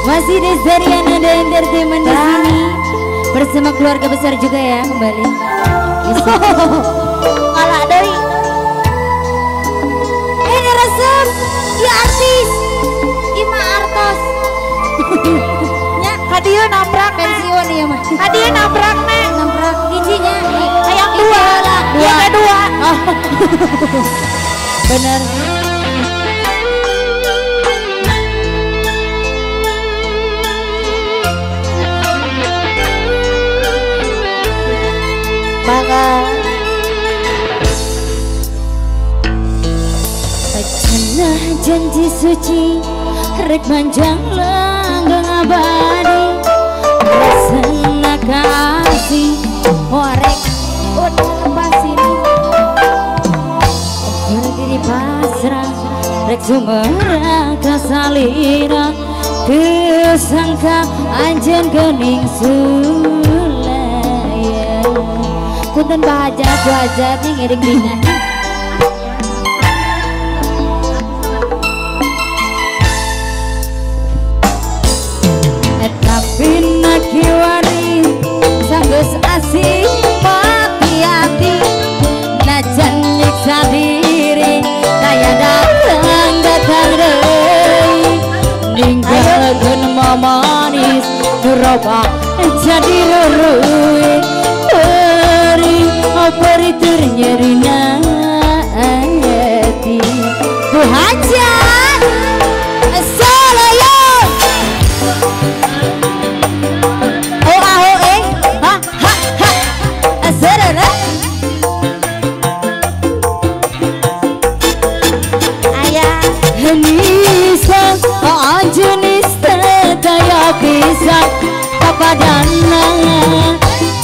Masih di Zarian ada entertainment di sini bersama keluarga besar juga ya kembali. Kalah doi. Ini resep, ya artis, Ima Artos. Ya, Kadieu nabrak pensiun ya mah. Kadieu nabrak neng. Nabrak giginya. Yang dua. Yang kedua. Oh. Bener. Bangga. Cenah janji suci rek manjang langgeng abadi rasana kasih warek udah lepas ini berdiri pasrah rek sumera kasalina kesangka anjen gening sulaya punten bahagia aja nih ngiring dina. Bina kiwari sanggus asih mati hati najan nyiksa diri kaya datang deh ninggalkan manis merubah jadi rurui peri ternyerina hati ku hajat bisa papadana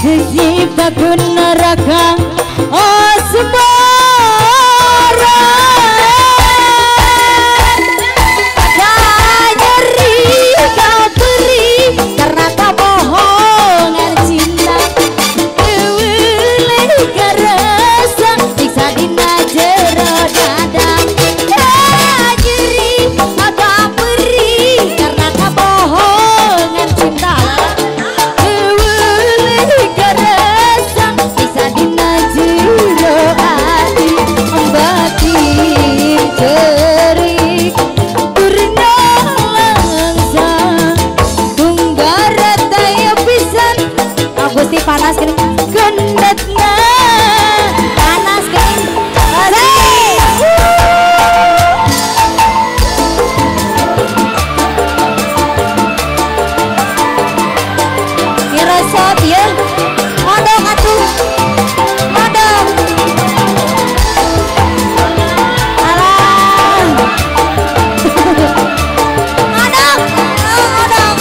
diciptakan neraka asmara nyeri kau beri karena kebohongan cinta kewilih kerasa siksa dina jero dada nyeri kau beri karena kebohongan cinta kewilih kerasa siksa dina jero hati batin cerik purna langsa tunggarat daya pisan Agusti panas kering gendetna panas kering ngerasot ya modong atuh modong alah modong modong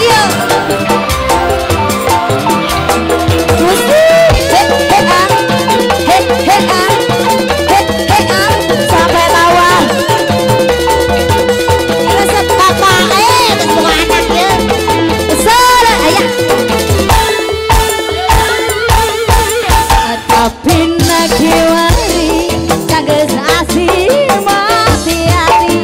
iya sampai tawa resep bapak semua anaknya besar ayah tapi nakiwari kagak asih mati hati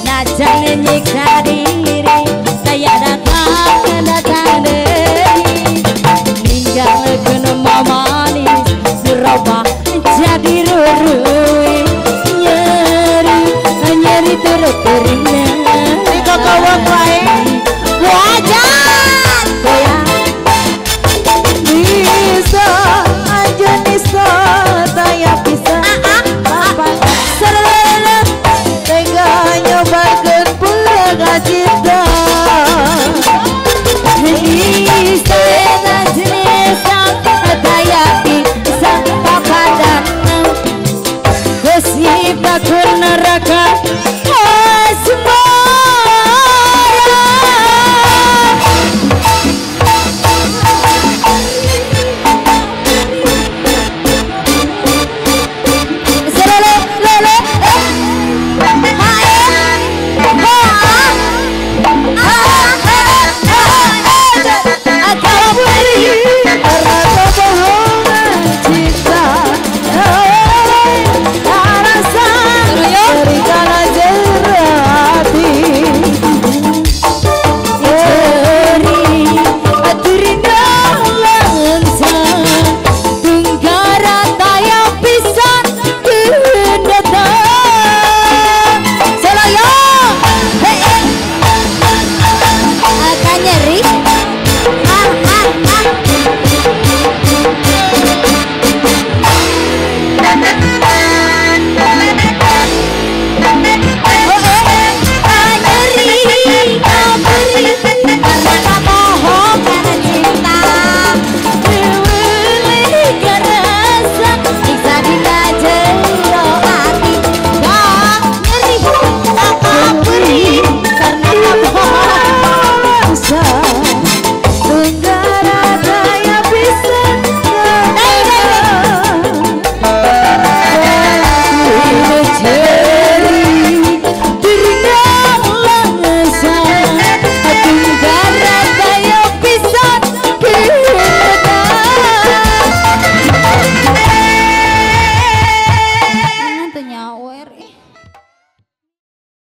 najan nyiksa diri kaya datang deui ninggalkeun manis dirubah jadi rurui nyeri terus-terusnya Kekawang wae. wajah goyang Bisa aja nisa daya bisa apa serela tega nyobakeun pula cinta bisa jenis daya bisa papadan gosip bakun neraka